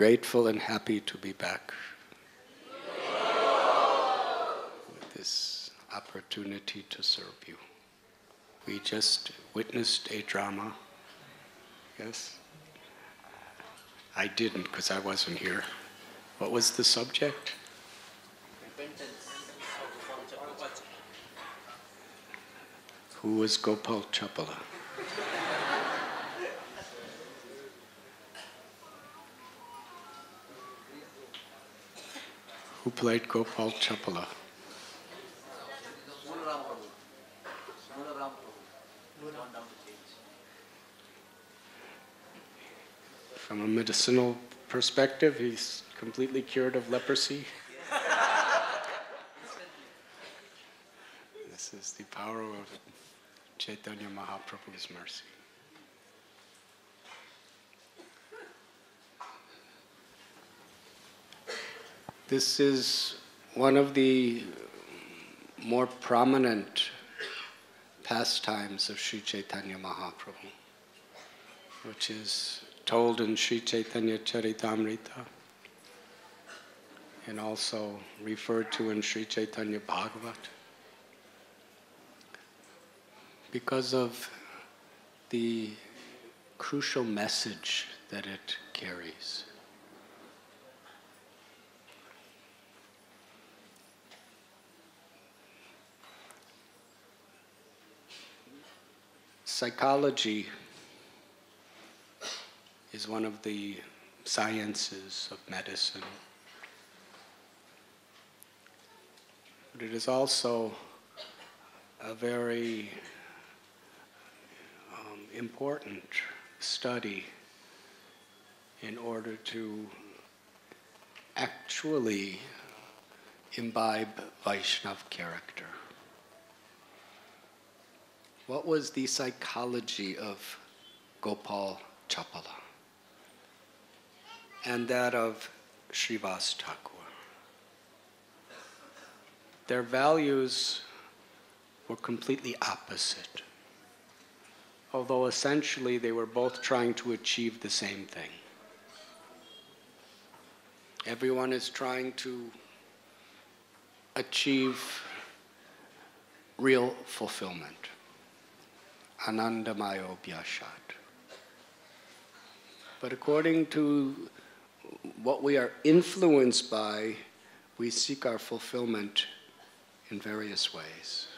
grateful and happy to be back with this opportunity to serve you. We just witnessed a drama. Yes? I didn't because I wasn't here. What was the subject? Who was Gopal Chapala? Who played Gopal Chapala? From a medicinal perspective, he's completely cured of leprosy. This is the power of Chaitanya Mahaprabhu's mercy. This is one of the more prominent pastimes of Sri Chaitanya Mahaprabhu, which is told in Sri Chaitanya Charitamrita and also referred to in Sri Chaitanya Bhagavat, because of the crucial message that it carries. Psychology is one of the sciences of medicine, but it is also a very important study in order to actually imbibe Vaishnav character. What was the psychology of Gopal Chapala and that of Srivas Thakur? Their values were completely opposite, although essentially they were both trying to achieve the same thing. Everyone is trying to achieve real fulfillment. Anandamayo Bhyashat. But according to what we are influenced by, we seek our fulfillment in various ways.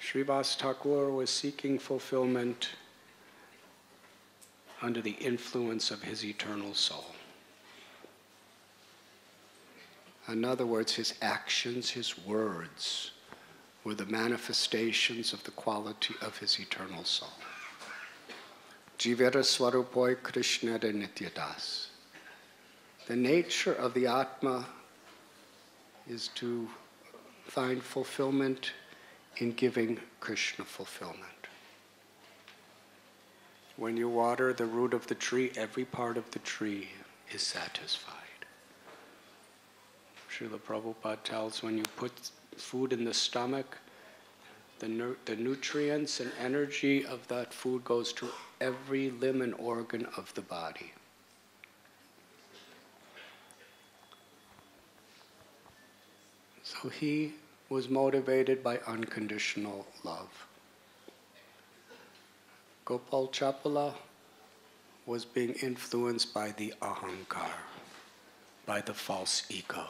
Srivas Thakur was seeking fulfillment under the influence of his eternal soul. In other words, his actions, his words, were the manifestations of the quality of his eternal soul. Jivara Swarupoy Krishna de Nityadas. The nature of the Atma is to find fulfillment in giving Krishna fulfillment. When you water the root of the tree, every part of the tree is satisfied. Srila Prabhupada tells when you put food in the stomach, the nutrients and energy of that food goes to every limb and organ of the body. So he was motivated by unconditional love. Gopal Chapala was being influenced by the ahankar, by the false ego.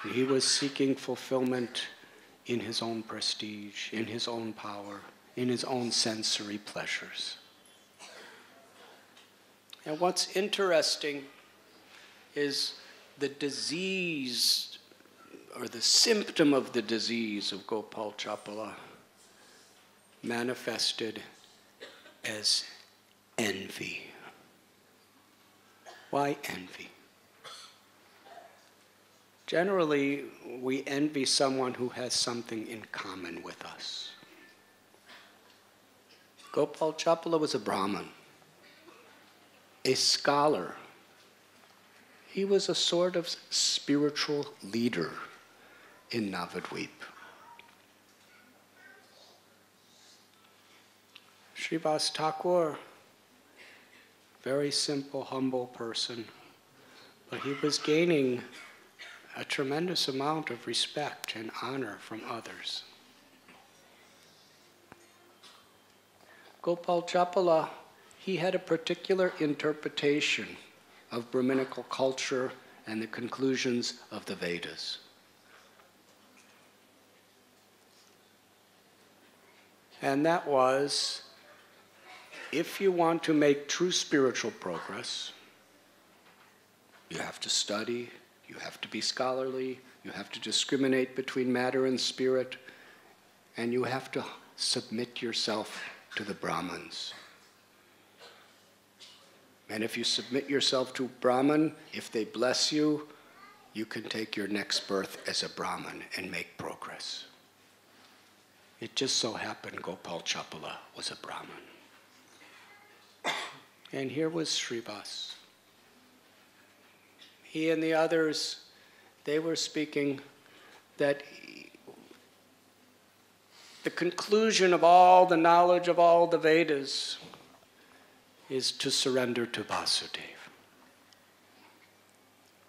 And he was seeking fulfillment in his own prestige, in his own power, in his own sensory pleasures. And what's interesting is the disease, or the symptom of the disease of Gopal Chapala manifested as envy. Why envy? Generally, we envy someone who has something in common with us. Gopal Chapala was a Brahmin, a scholar. He was a sort of spiritual leader in Navadvip. Srivas Thakur very simple, humble person, but he was gaining a tremendous amount of respect and honor from others. Gopal Chapala, he had a particular interpretation of Brahminical culture and the conclusions of the Vedas. And that was, if you want to make true spiritual progress, you have to study, you have to be scholarly, you have to discriminate between matter and spirit, and you have to submit yourself to the Brahmins. And if you submit yourself to Brahman, if they bless you, you can take your next birth as a Brahman and make progress. It just so happened Gopal Chapala was a Brahman. And here was Srivas. He and the others, they were speaking that the conclusion of all the knowledge of all the Vedas is to surrender to Vasudeva.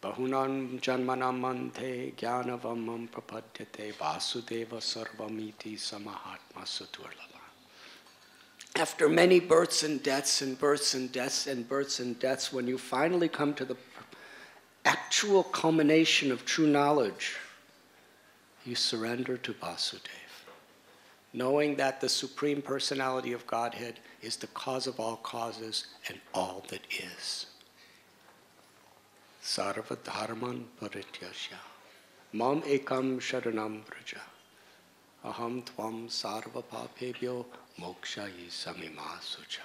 Bahunam janmanam mante jnanavamam prapadyate Vasudeva sarvamiti samahatma saturlala. After many births and deaths and births and deaths and births and deaths, when you finally come to the actual culmination of true knowledge, you surrender to Vasudeva, knowing that the Supreme Personality of Godhead is the cause of all causes and all that is. Sarva dharman parityasya mam ekam sharanam vraja aham tvam sarva papebhyo mokshayi samima sucha.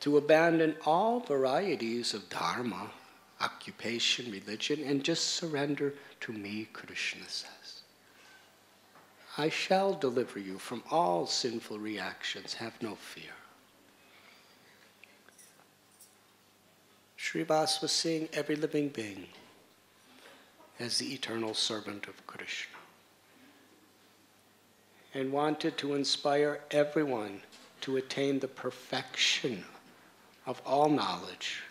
To abandon all varieties of dharma, occupation, religion, and just surrender to me, Krishna says. I shall deliver you from all sinful reactions, have no fear. Srivas was seeing every living being as the eternal servant of Krishna and wanted to inspire everyone to attain the perfection of all knowledge,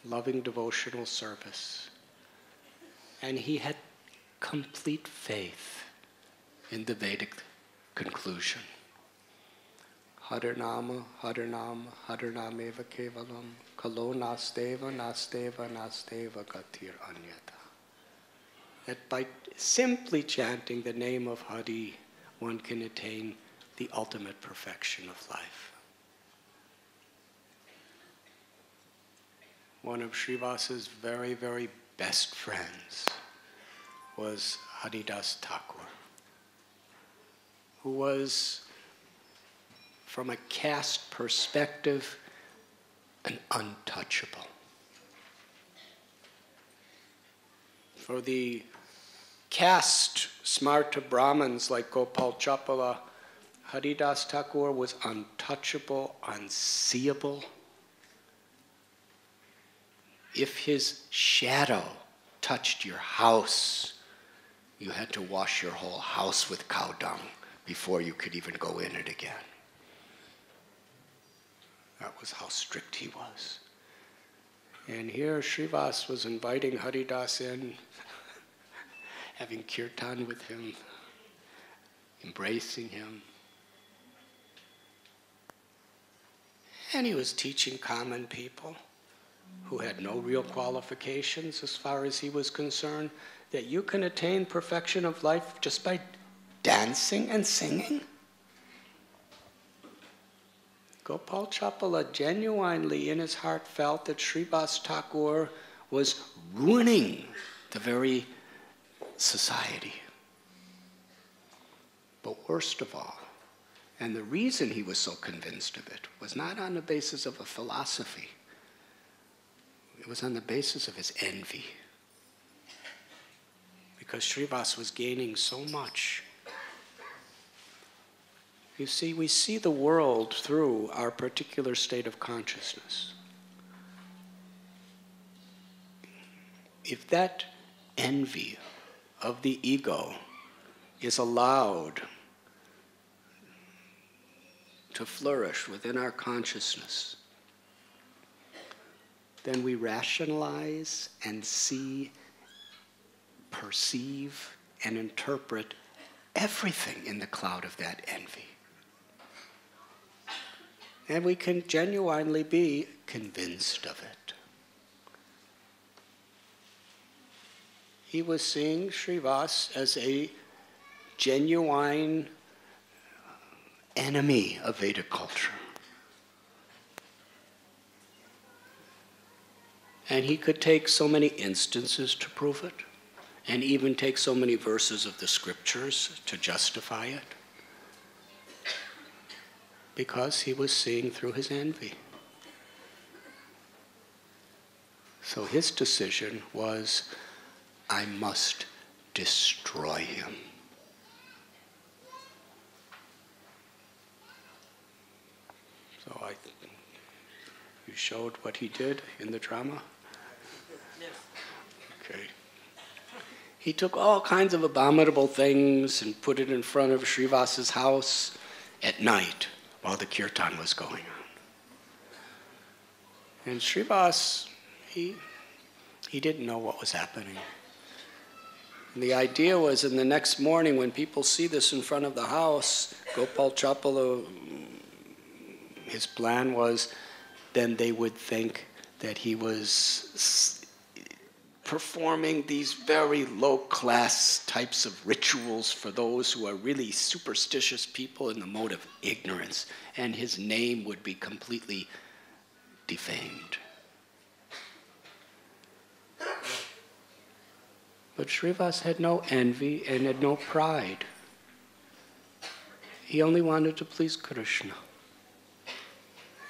loving devotional service. And he had complete faith in the Vedic conclusion. Harinama, Harinama, Harinameva Kevalam, Kalo Nasteva, Nasteva, Nasteva Gatir Anyata. That by simply chanting the name of Hari, one can attain the ultimate perfection of life. One of Srivas's very, very best friends was Haridas Thakur, who was, from a caste perspective, an untouchable. For the caste smarta Brahmins like Gopal Chapala, Haridas Thakur was untouchable, unseeable. If his shadow touched your house, you had to wash your whole house with cow dung before you could even go in it again. That was how strict he was. And here Srivas was inviting Haridas in, having kirtan with him, embracing him. And he was teaching common people who had no real qualifications as far as he was concerned, that you can attain perfection of life just by dancing and singing. Gopal Chapala genuinely in his heart felt that Srivas Thakur was ruining the very society. But worst of all, and the reason he was so convinced of it, was not on the basis of a philosophy. It was on the basis of his envy. Because Srivas was gaining so much. You see, we see the world through our particular state of consciousness. If that envy of the ego is allowed to flourish within our consciousness, then we rationalize and see, perceive, and interpret everything in the cloud of that envy. And we can genuinely be convinced of it. He was seeing Srivas as a genuine enemy of Vedic culture. And he could take so many instances to prove it, and even take so many verses of the scriptures to justify it, because he was seeing through his envy. So his decision was, I must destroy him. So you showed what he did in the drama? Yes. Okay. He took all kinds of abominable things and put it in front of Srivas's house at night while the kirtan was going on. And Srivas, he didn't know what was happening. And the idea was, in the next morning when people see this in front of the house, Gopal Chapala, his plan was, then they would think that he was performing these very low-class types of rituals for those who are really superstitious people in the mode of ignorance, and his name would be completely defamed. But Srivas had no envy and had no pride. He only wanted to please Krishna.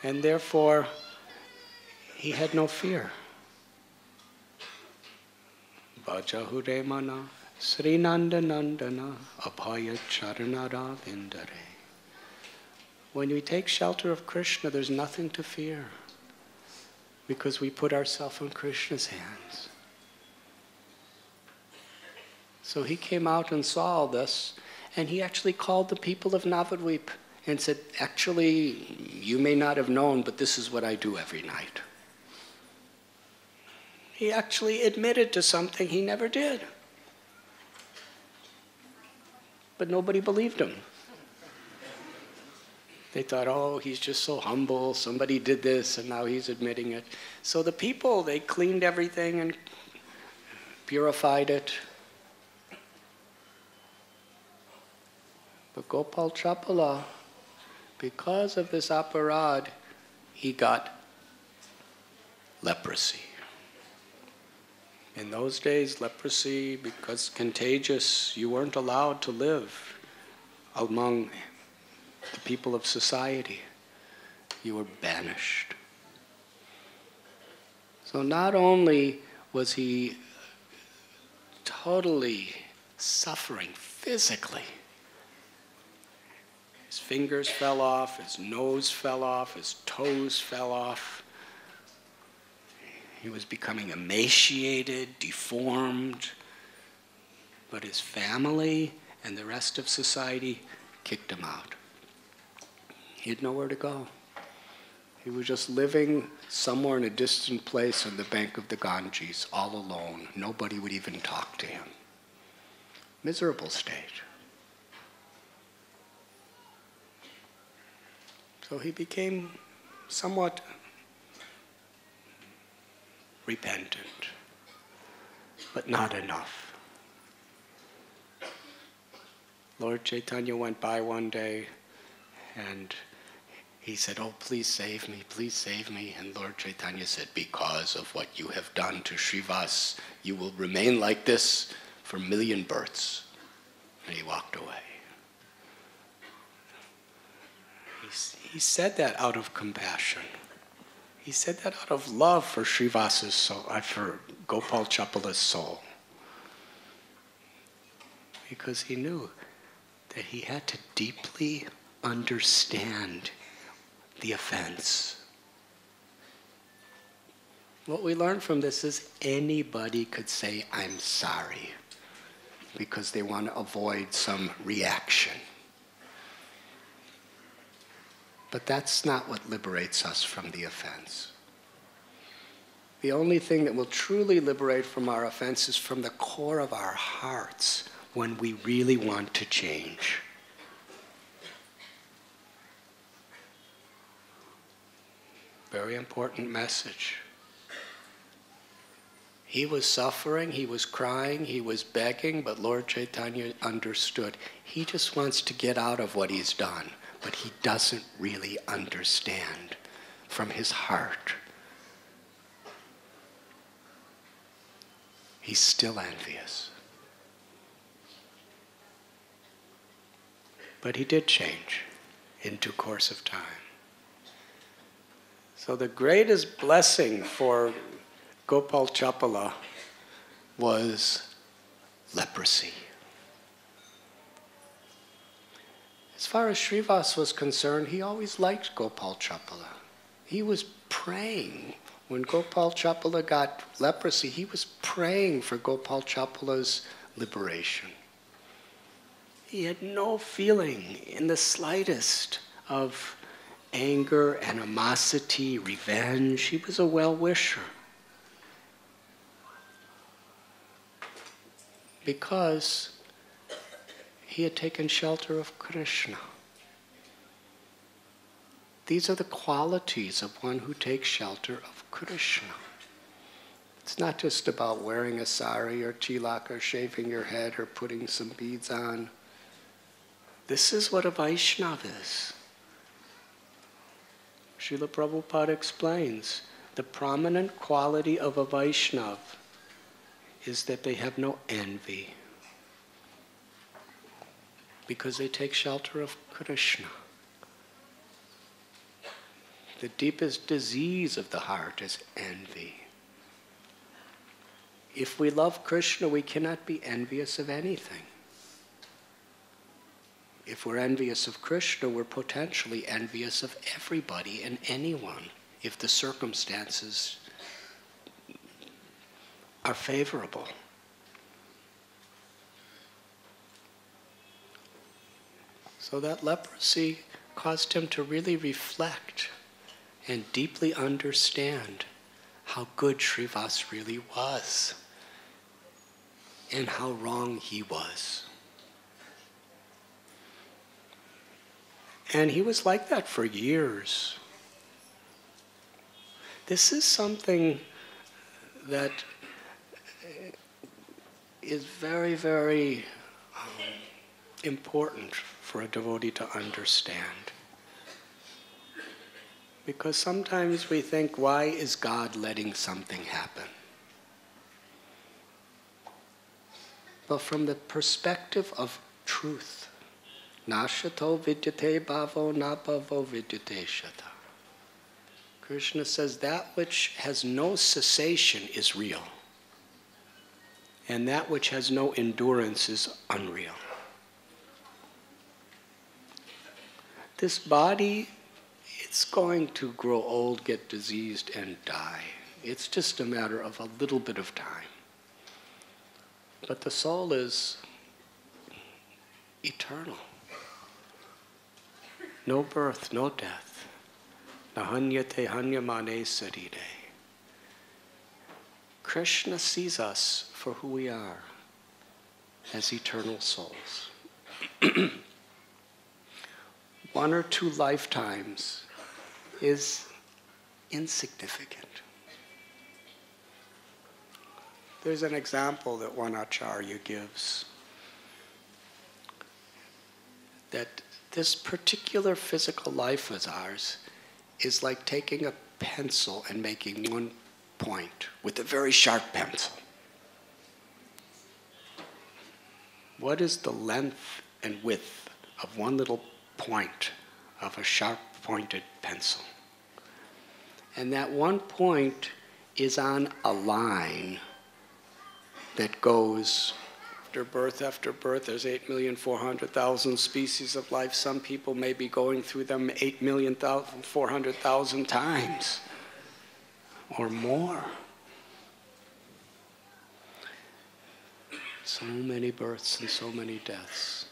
And therefore, he had no fear. Vajahure mana Srinanda Nandana Abhaya Charanara Vindare. When we take shelter of Krishna, there's nothing to fear, because we put ourselves in Krishna's hands. So he came out and saw all this, and he actually called the people of Navadvip and said, actually, you may not have known, but this is what I do every night. He actually admitted to something he never did. But nobody believed him. They thought, oh, he's just so humble, somebody did this, and now he's admitting it. So the people, they cleaned everything and purified it. But Gopal Chapala, because of this aparad, he got leprosy. In those days, leprosy, because contagious, you weren't allowed to live among the people of society. You were banished. So not only was he totally suffering physically, his fingers fell off, his nose fell off, his toes fell off. He was becoming emaciated, deformed. But his family and the rest of society kicked him out. He had nowhere to go. He was just living somewhere in a distant place on the bank of the Ganges, all alone. Nobody would even talk to him. Miserable state. So he became somewhat repentant, but not enough. Lord Chaitanya went by one day and he said, oh, please save me, please save me. And Lord Chaitanya said, because of what you have done to Srivas, you will remain like this for 1,000,000 births. And he walked away. He said that out of compassion. He said that out of love for Srivas's soul, for Gopal Chapala's soul. Because he knew that he had to deeply understand the offense. What we learn from this is anybody could say, I'm sorry, because they want to avoid some reaction. But that's not what liberates us from the offense. The only thing that will truly liberate from our offense is from the core of our hearts when we really want to change. Very important message. He was suffering, he was crying, he was begging, but Lord Chaitanya understood. He just wants to get out of what he's done, but he doesn't really understand from his heart. He's still envious. But he did change in due course of time. So the greatest blessing for Gopal Chapala was leprosy. As far as Srivas was concerned, he always liked Gopal Chapala. He was praying. When Gopal Chapala got leprosy, he was praying for Gopal Chapala's liberation. He had no feeling in the slightest of anger, animosity, revenge. He was a well-wisher. Because he had taken shelter of Krishna. These are the qualities of one who takes shelter of Krishna. It's not just about wearing a sari or tilak or shaving your head or putting some beads on. This is what a Vaishnava is. Srila Prabhupada explains, the prominent quality of a Vaishnava is that they have no envy because they take shelter of Krishna. The deepest disease of the heart is envy. If we love Krishna, we cannot be envious of anything. If we're envious of Krishna, we're potentially envious of everybody and anyone if the circumstances are favorable. So that leprosy caused him to really reflect and deeply understand how good Srivas really was and how wrong he was. And he was like that for years. This is something that is very, very important for a devotee to understand. Because sometimes we think, why is God letting something happen? But from the perspective of truth, Nashato vidyate bhavo na bhavo vidyate shata. Krishna says that which has no cessation is real. And that which has no endurance is unreal. This body, it's going to grow old, get diseased, and die. It's just a matter of a little bit of time. But the soul is eternal. No birth, no death. Nahanyate hanyamane sarire. Krishna sees us for who we are, as eternal souls. 1 or 2 lifetimes is insignificant. There's an example that one acharya gives, that this particular physical life of ours is like taking a pencil and making one point with a very sharp pencil. What is the length and width of one little point of a sharp pointed pencil? And that one point is on a line that goes after birth. There's 8,400,000 species of life. Some people may be going through them 8,400,000 times or more. So many births and so many deaths.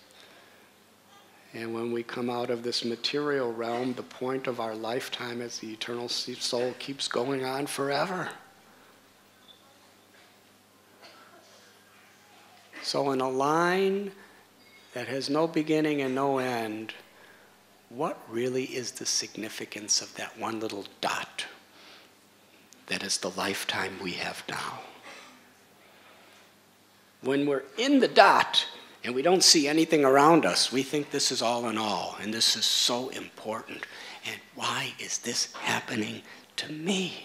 And when we come out of this material realm, the point of our lifetime as the eternal soul keeps going on forever. So in a line that has no beginning and no end, what really is the significance of that one little dot that is the lifetime we have now? When we're in the dot and we don't see anything around us, we think this is all in all, and this is so important. And why is this happening to me?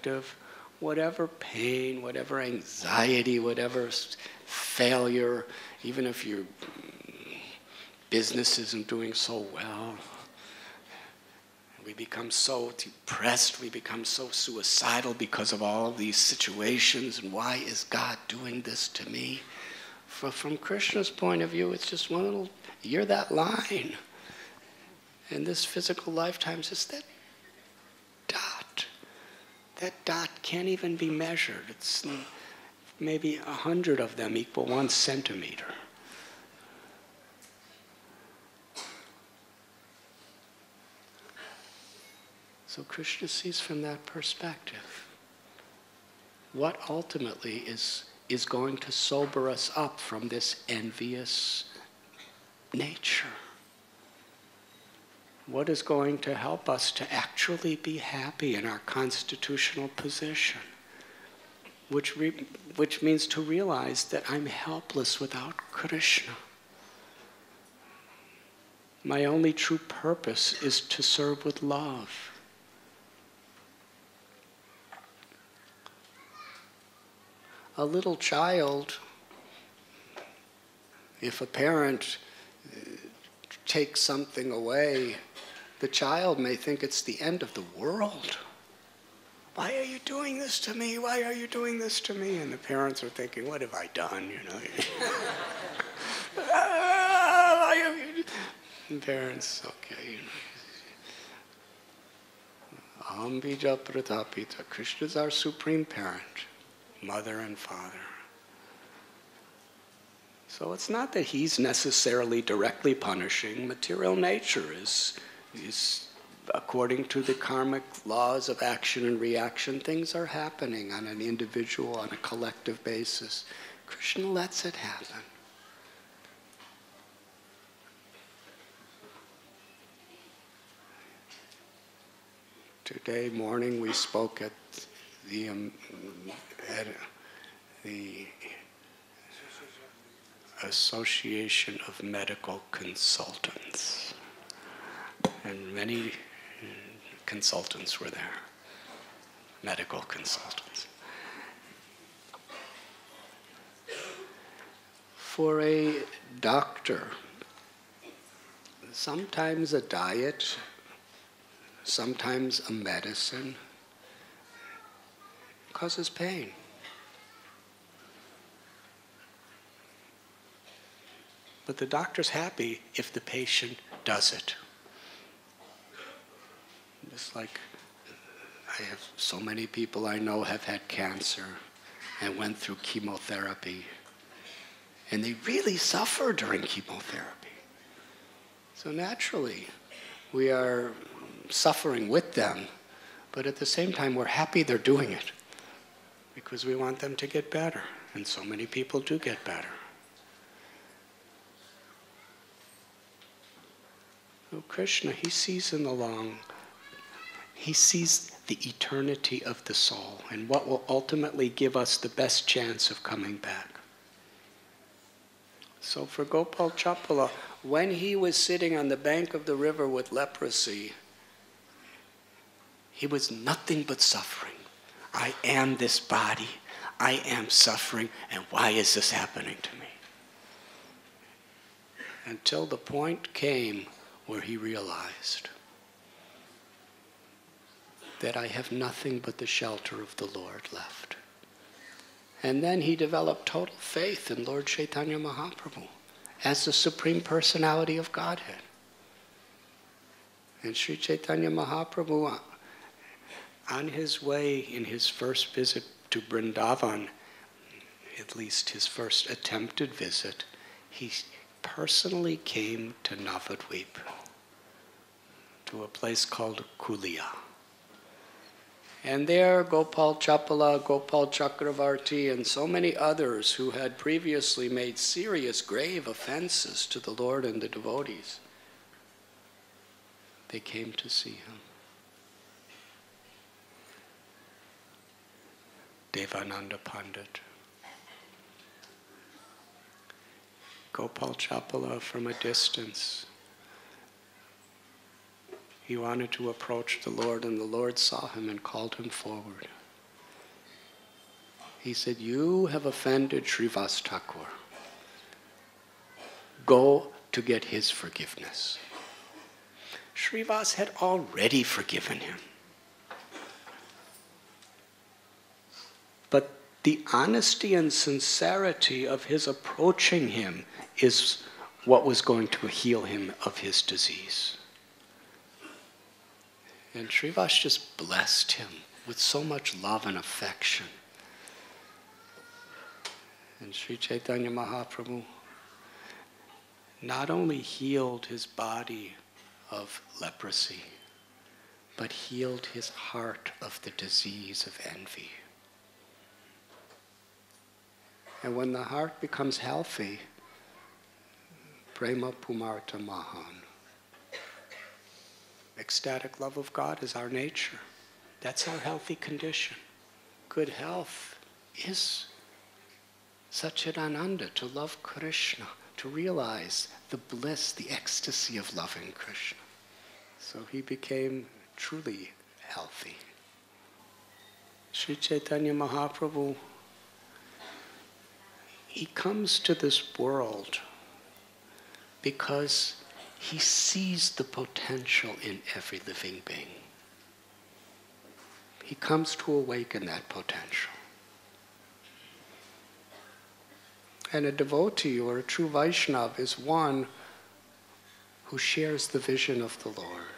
Of whatever pain, whatever anxiety, whatever failure, even if your business isn't doing so well, we become so depressed, we become so suicidal because of all of these situations, and why is God doing this to me? From Krishna's point of view, it's just one little, you're that line. And this physical lifetime is just that dot. That dot can't even be measured. It's maybe 100 of them equal 1 centimeter. So Krishna sees from that perspective what ultimately is going to sober us up from this envious nature. What is going to help us to actually be happy in our constitutional position, which means to realize that I'm helpless without Krishna. My only true purpose is to serve with love. A little child, if a parent takes something away, the child may think it's the end of the world. Why are you doing this to me? Why are you doing this to me? And the parents are thinking, what have I done? Why have you? And parents, okay. Aham bija pratapita. Krishna is our supreme parent, mother and father. So it's not that he's necessarily directly punishing. Material nature is according to the karmic laws of action and reaction, things are happening on an individual, on a collective basis. Krishna lets it happen. Today morning we spoke at the Association of Medical Consultants. And many consultants were there, medical consultants. For a doctor, sometimes a diet, sometimes a medicine causes pain. But the doctor's happy if the patient does it. Just like I have so many people I know have had cancer and went through chemotherapy, and they really suffer during chemotherapy. So naturally, we are suffering with them, but at the same time, we're happy they're doing it because we want them to get better, and so many people do get better. So Krishna, he sees in the long. He sees the eternity of the soul and what will ultimately give us the best chance of coming back. So for Gopal Chapala, when he was sitting on the bank of the river with leprosy, he was nothing but suffering. I am this body. I am suffering. And why is this happening to me? Until the point came where he realized that I have nothing but the shelter of the Lord left. And then he developed total faith in Lord Chaitanya Mahaprabhu as the Supreme Personality of Godhead. And Sri Chaitanya Mahaprabhu, on his way in his first visit to Vrindavan, at least his first attempted visit, he personally came to Navadvip, to a place called Kulia. And there, Gopal Chapala, Gopal Chakravarti, and so many others who had previously made serious, grave offenses to the Lord and the devotees, they came to see him. Devananda Pandit. Gopal Chapala from a distance. He wanted to approach the Lord, and the Lord saw him and called him forward. He said, "You have offended Srivas Thakur. Go to get his forgiveness." Srivas had already forgiven him. But the honesty and sincerity of his approaching him is what was going to heal him of his disease. And Srivas just blessed him with so much love and affection. And Sri Chaitanya Mahaprabhu not only healed his body of leprosy, but healed his heart of the disease of envy. And when the heart becomes healthy, prema pumarta mahan. Ecstatic love of God is our nature. That's our healthy condition. Good health is Satchidananda, to love Krishna, to realize the bliss, the ecstasy of loving Krishna. So he became truly healthy. Sri Chaitanya Mahaprabhu, he comes to this world because he sees the potential in every living being. He comes to awaken that potential. And a devotee or a true Vaishnava is one who shares the vision of the Lord.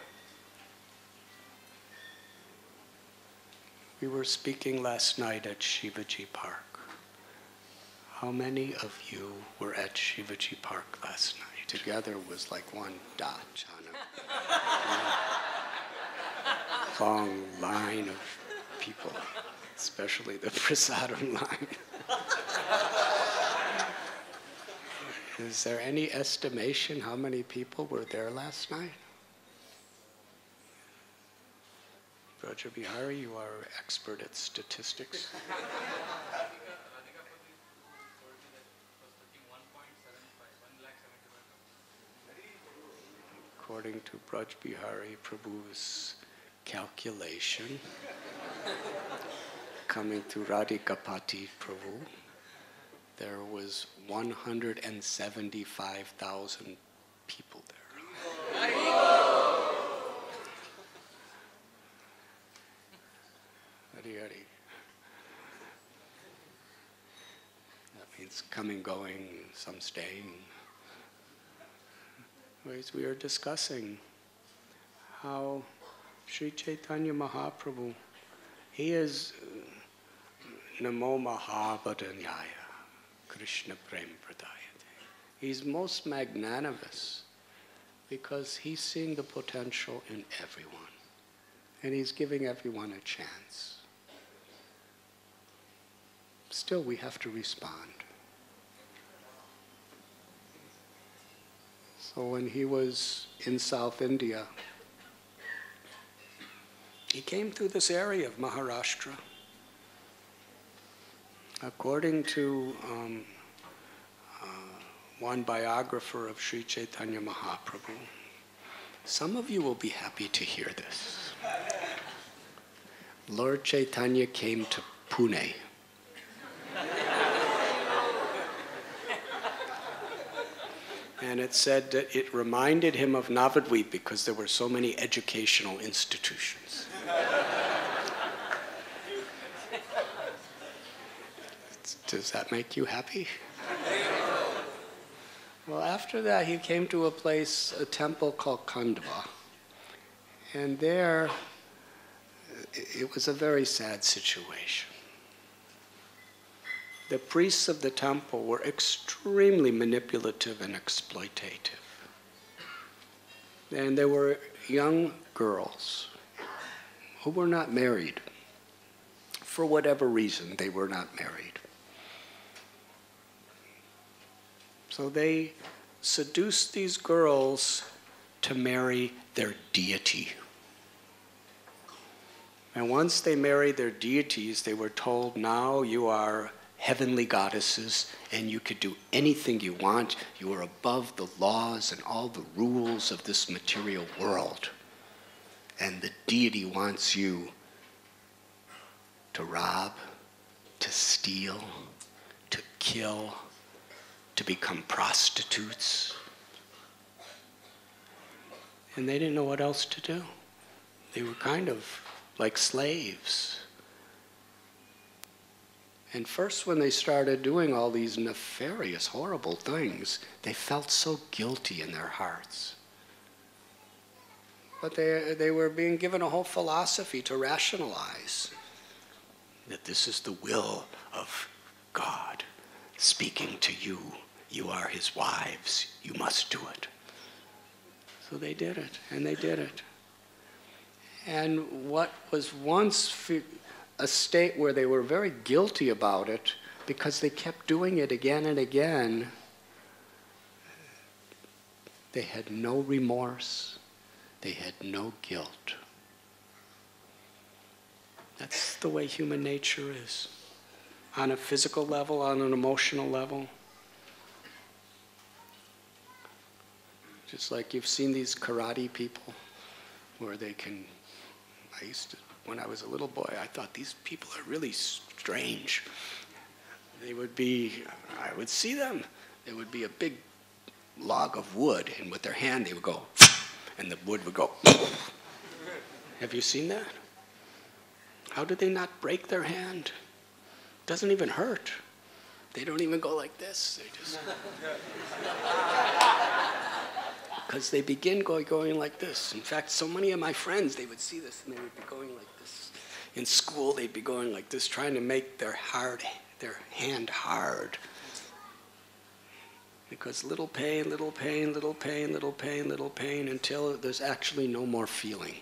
We were speaking last night at Shivaji Park. How many of you were at Shivaji Park last night? Together was like one dot on a long line of people, especially the prasadam line. Is there any estimation how many people were there last night? Raja Bihari, you are expert at statistics. According to Braj Bihari Prabhu's calculation, coming to Radhikapati Prabhu, there was 175,000 people there. Hari Hari. That means coming, going, some staying. Anyways, we are discussing how Sri Chaitanya Mahaprabhu, he is Namo Mahabhadanyaya, Krishna Prem Pradayate. He's most magnanimous because he's seeing the potential in everyone. And he's giving everyone a chance. Still, we have to respond. So when he was in South India, he came through this area of Maharashtra. According to one biographer of Sri Chaitanya Mahaprabhu, some of you will be happy to hear this. Lord Chaitanya came to Pune. And it said that it reminded him of Navadvip because there were so many educational institutions. Does that make you happy? Well, after that, he came to a place, a temple called Khandwa. And there, it was a very sad situation. The priests of the temple were extremely manipulative and exploitative. And there were young girls who were not married, for whatever reason, they were not married. So they seduced these girls to marry their deity. And once they married their deities, they were told, now you are heavenly goddesses and you could do anything you want. You are above the laws and all the rules of this material world. And the deity wants you to rob, to steal, to kill, to become prostitutes. And they didn't know what else to do. They were kind of like slaves. And first when they started doing all these nefarious, horrible things, they felt so guilty in their hearts. But they were being given a whole philosophy to rationalize that this is the will of God speaking to you. You are his wives. You must do it. So they did it, and they did it. And what was once a state where they were very guilty about it, because they kept doing it again and again, they had no remorse. They had no guilt. That's the way human nature is. On a physical level, on an emotional level. Just like you've seen these karate people where they can, when I was a little boy, I thought these people are really strange. They would be, I would see them, there would be a big log of wood, and with their hand they would go, and the wood would go. Have you seen that? How did they not break their hand? It doesn't even hurt. They don't even go like this. They just... Because they begin going like this. In fact, so many of my friends, they would see this and they would be going like this. In school, they'd be going like this, trying to make their hand hard. Because little pain, little pain, little pain, little pain, little pain, until there's actually no more feeling.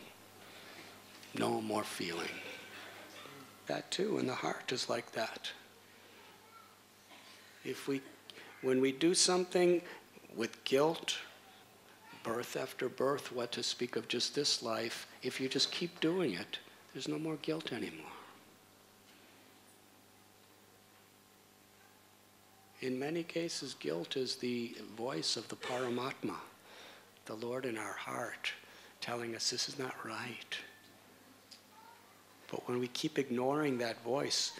No more feeling. That too, in the heart is like that. When we do something with guilt, birth after birth, what to speak of just this life, if you just keep doing it, there's no more guilt anymore. In many cases, guilt is the voice of the Paramatma, the Lord in our heart, telling us this is not right. But when we keep ignoring that voice,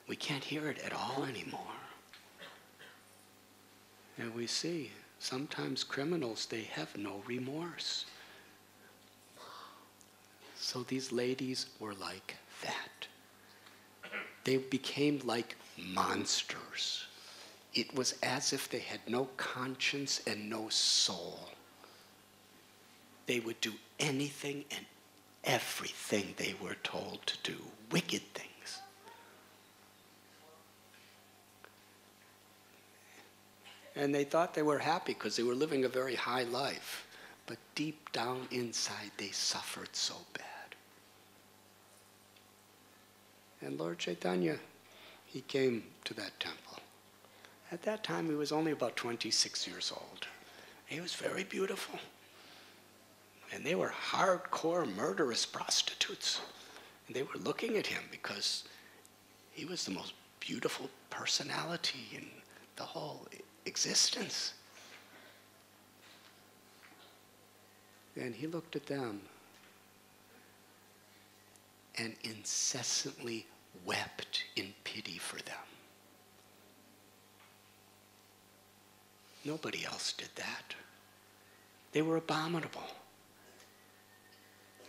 we can't hear it at all anymore. And we see, sometimes criminals, they have no remorse. So these ladies were like that. They became like monsters. It was as if they had no conscience and no soul. They would do anything and everything they were told to do, wicked things. And they thought they were happy because they were living a very high life. But deep down inside, they suffered so bad. And Lord Chaitanya, he came to that temple. At that time, he was only about 26 years old. He was very beautiful. And they were hardcore, murderous prostitutes. And they were looking at him because he was the most beautiful personality in the whole existence. And he looked at them and incessantly wept in pity for them. Nobody else did that. They were abominable.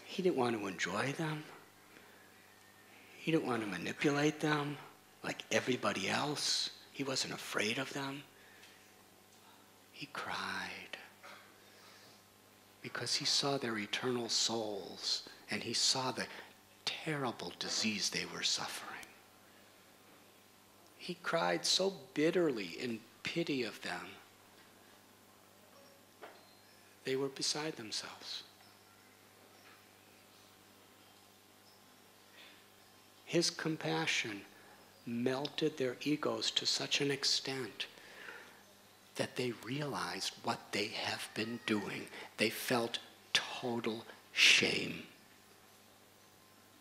He didn't want to enjoy them. He didn't want to manipulate them like everybody else. He wasn't afraid of them. He cried because he saw their eternal souls and he saw the terrible disease they were suffering. He cried so bitterly in pity of them. They were beside themselves. His compassion melted their egos to such an extent that they realized what they have been doing. They felt total shame.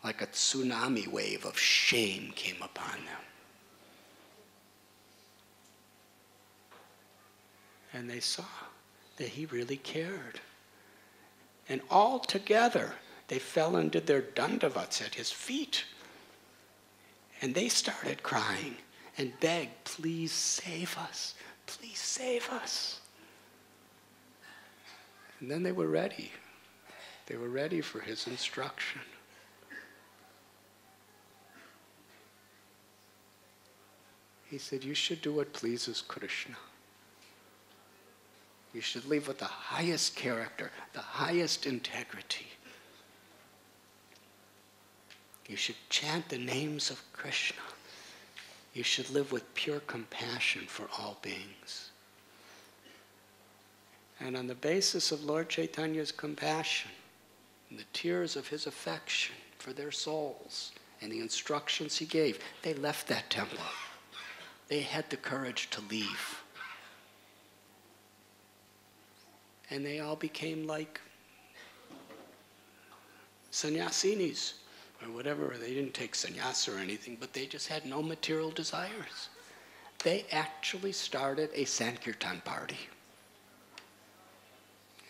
Like a tsunami wave of shame came upon them. And they saw that he really cared. And all together, they fell and did their dandavats at his feet. And they started crying and begged, please save us. Please save us. And then they were ready. They were ready for his instruction. He said, you should do what pleases Krishna. You should live with the highest character, the highest integrity. You should chant the names of Krishna. You should live with pure compassion for all beings. And on the basis of Lord Chaitanya's compassion, and the tears of his affection for their souls, and the instructions he gave, they left that temple. They had the courage to leave. And they all became like sannyasinis, or whatever. They didn't take sannyas or anything, but they just had no material desires. They actually started a Sankirtan party.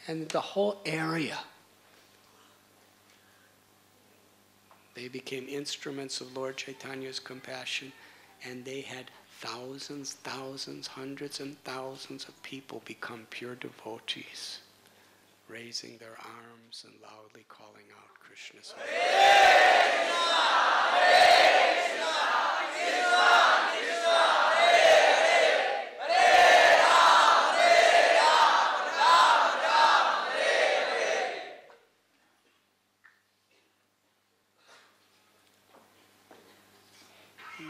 And the whole area, they became instruments of Lord Chaitanya's compassion, and they had thousands, hundreds and thousands of people become pure devotees, raising their arms and loudly calling out Krishna's name.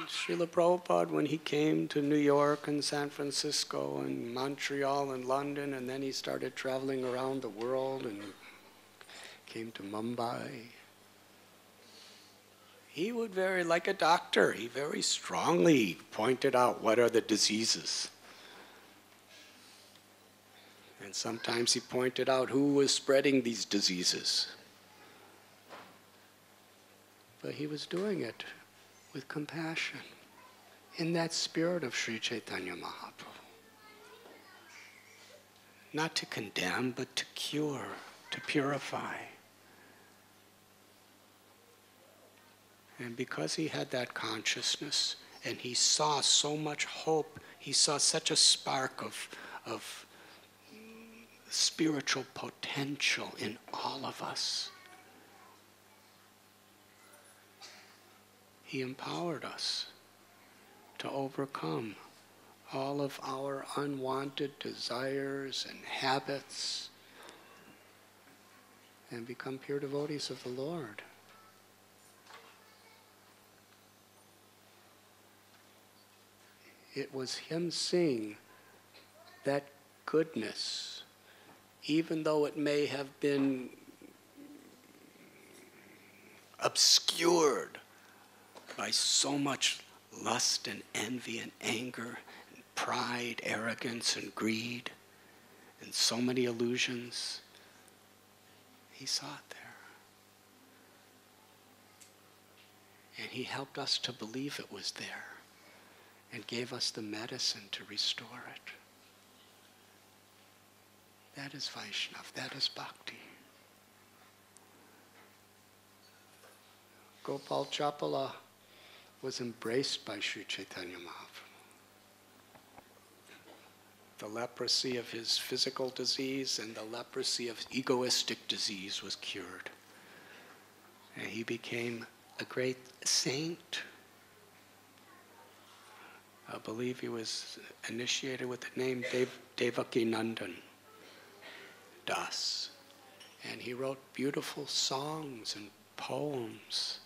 Srila Prabhupada, when he came to New York and San Francisco and Montreal and London, and then he started traveling around the world and came to Mumbai, he would like a doctor, he very strongly pointed out what are the diseases. And sometimes he pointed out who was spreading these diseases. But he was doing it with compassion, in that spirit of Sri Chaitanya Mahaprabhu. Not to condemn, but to cure, to purify. And because he had that consciousness, and he saw so much hope, he saw such a spark of spiritual potential in all of us, he empowered us to overcome all of our unwanted desires and habits and become pure devotees of the Lord. It was him seeing that goodness, even though it may have been obscured by so much lust and envy and anger and pride, arrogance and greed and so many illusions. He saw it there. And he helped us to believe it was there and gave us the medicine to restore it. That is Vaishnava, that is bhakti. Gopal Chapala was embraced by Sri Chaitanya Mahaprabhu. The leprosy of his physical disease and the leprosy of egoistic disease was cured. And he became a great saint. I believe he was initiated with the name Devaki Nandan Das. And he wrote beautiful songs and poems.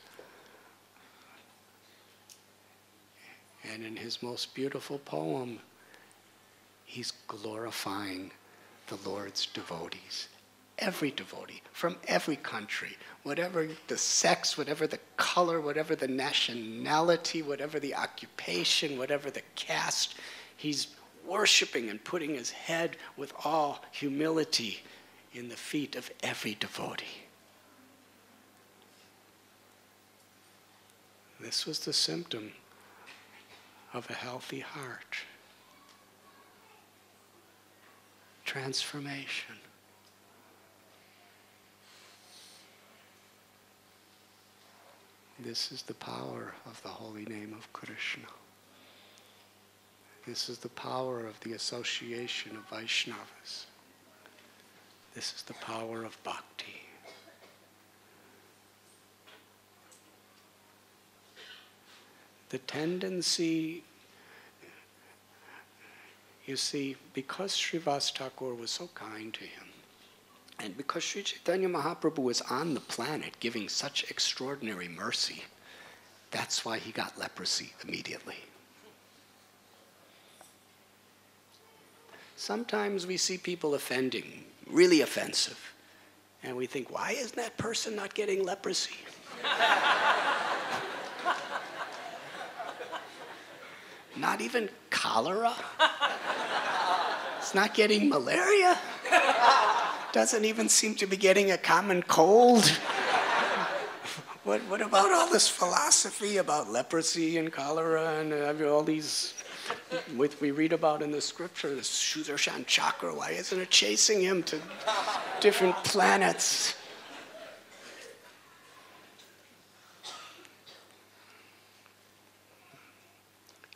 And in his most beautiful poem, he's glorifying the Lord's devotees every devotee, from every country, whatever the sex, whatever the color, whatever the nationality, whatever the occupation, whatever the caste, he's worshiping and putting his head with all humility in the feet of every devotee. This was the symptom of a healthy heart. Transformation. This is the power of the holy name of Krishna. This is the power of the association of Vaishnavas. This is the power of bhakti. The tendency, you see, because Srivas Thakur was so kind to him, and because Sri Chaitanya Mahaprabhu was on the planet giving such extraordinary mercy, that's why he got leprosy immediately. Sometimes we see people offending, really offensive, and we think, why isn't that person not getting leprosy? Not even cholera? It's not getting malaria? Doesn't even seem to be getting a common cold? What about all this philosophy about leprosy and cholera and all these, we read about in the scripture, the Sudarshan chakra, why isn't it chasing him to different planets?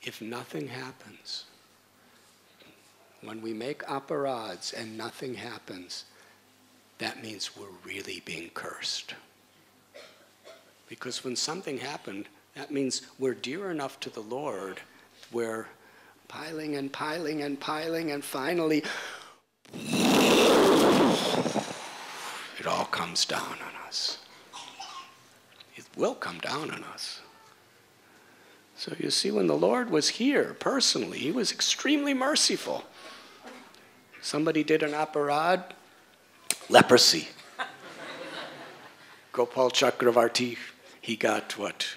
If nothing happens, when we make aparads and nothing happens, that means we're really being cursed. Because when something happened, that means we're dear enough to the Lord, we're piling and piling and piling, and finally, it all comes down on us. It will come down on us. So you see, when the Lord was here personally, he was extremely merciful. Somebody did an aparad, leprosy. Gopal Chakravarti, he got what?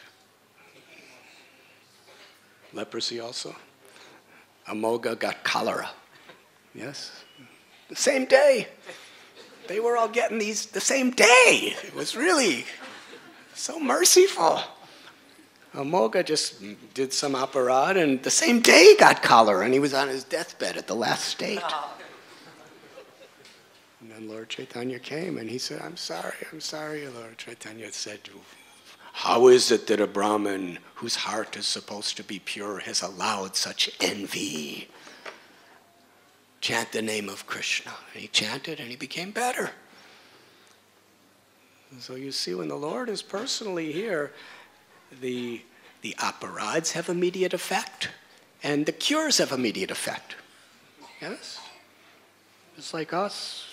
Leprosy also. Amoga got cholera. Yes? The same day. They were all getting these the same day. It was really so merciful. Amoga just did some aparad and the same day he got cholera and he was on his deathbed at the last state. And then Lord Chaitanya came and he said, I'm sorry. Lord Chaitanya said, how is it that a Brahmin whose heart is supposed to be pure has allowed such envy? Chant the name of Krishna. And he chanted and he became better. And so you see, when the Lord is personally here, the aparads have immediate effect, and the cures have immediate effect. Yes? It's like us,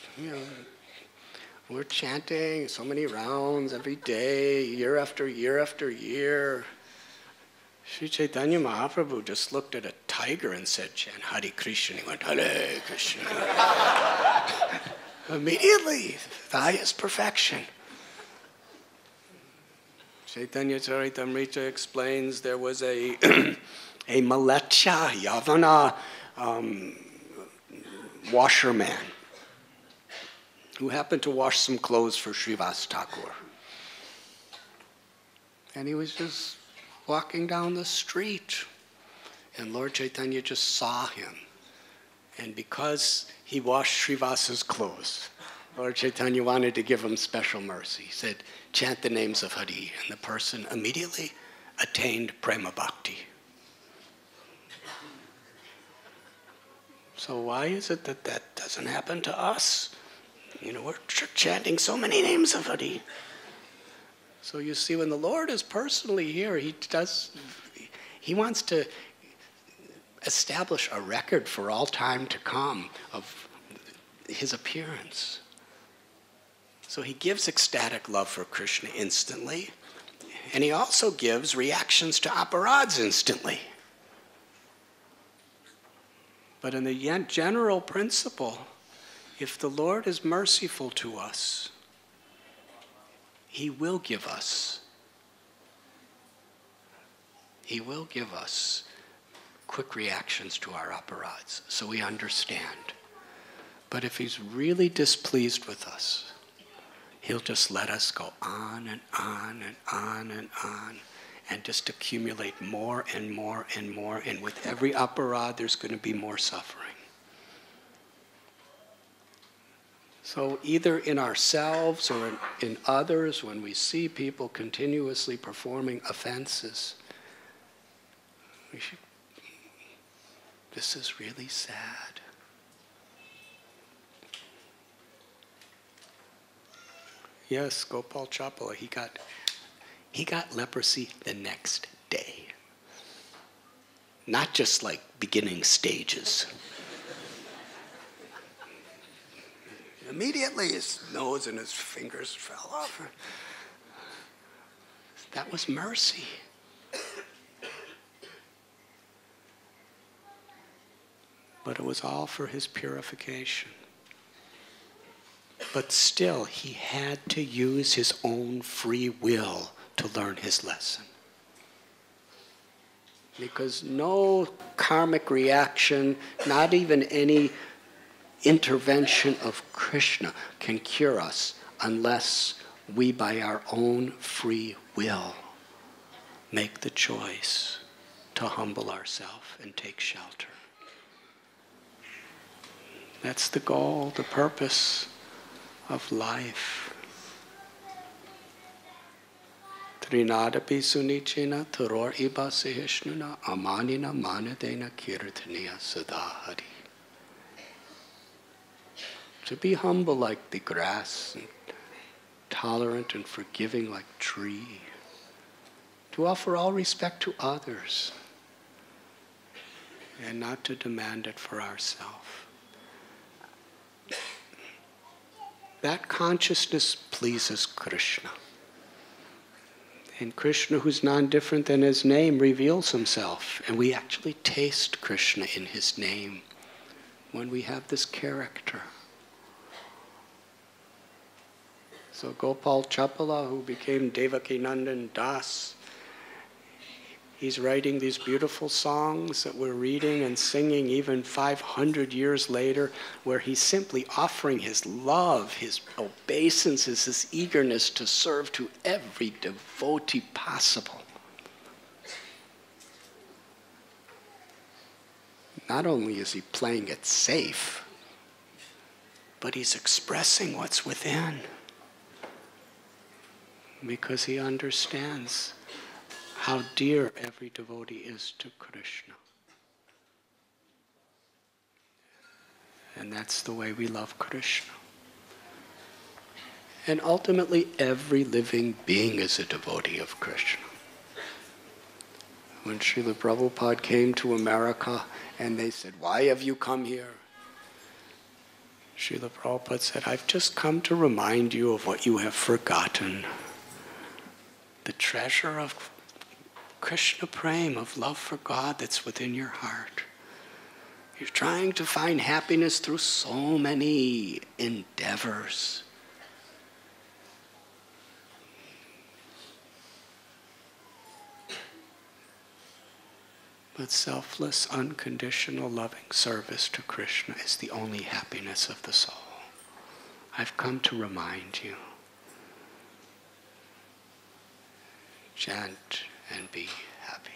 we're chanting so many rounds every day, year after year after year. Sri Chaitanya Mahaprabhu just looked at a tiger and said, chant Hare Krishna. He went, Hare Krishna. Immediately, the highest perfection. Chaitanya Charitamrita explains there was a Malecha Yavana washerman who happened to wash some clothes for Srivas Thakur. And he was just walking down the street, and Lord Chaitanya just saw him. And because he washed Srivas's clothes, Lord Chaitanya wanted to give him special mercy. He said, chant the names of Hari, and the person immediately attained prema bhakti. So why is it that that doesn't happen to us? We're chanting so many names of Hari. So you see, when the Lord is personally here, he wants to establish a record for all time to come of his appearance. So he gives ecstatic love for Krishna instantly, and he also gives reactions to aparads instantly. But in the general principle, if the Lord is merciful to us, He will give us. He will give us quick reactions to our aparats, so we understand. But if He's really displeased with us, He'll just let us go on and on and on and on, and just accumulate more and more and more. And with every aparad, there's going to be more suffering. So either in ourselves or in others, when we see people continuously performing offenses, we should, this is really sad. Yes, Gopal Chapala, he got leprosy the next day. Not just like beginning stages. Immediately his nose and his fingers fell off. That was mercy. But it was all for his purification. But still, he had to use his own free will to learn his lesson. Because no karmic reaction, not even any intervention of Krishna can cure us unless we, by our own free will, make the choice to humble ourselves and take shelter. That's the goal, the purpose of life. Trinadapi sunichina turor iba sihishnuna amanina manadena kirtaniya sadahari. To be humble like the grass, and tolerant and forgiving like tree. To offer all respect to others, and not to demand it for ourselves. That consciousness pleases Krishna. And Krishna, who's non-different than his name, reveals himself. And we actually taste Krishna in his name when we have this character. So Gopal Chapala, who became Devaki Nandan Das, he's writing these beautiful songs that we're reading and singing even 500 years later, where he's simply offering his love, his obeisances, his eagerness to serve to every devotee possible. Not only is he playing it safe, but he's expressing what's within. Because he understands how dear every devotee is to Krishna. And that's the way we love Krishna. And ultimately, every living being is a devotee of Krishna. When Srila Prabhupada came to America and they said, "Why have you come here?" Srila Prabhupada said, "I've just come to remind you of what you have forgotten. The treasure of Krishna Prema, of love for God that's within your heart. You're trying to find happiness through so many endeavors. But selfless, unconditional, loving service to Krishna is the only happiness of the soul. I've come to remind you. Chant and be happy."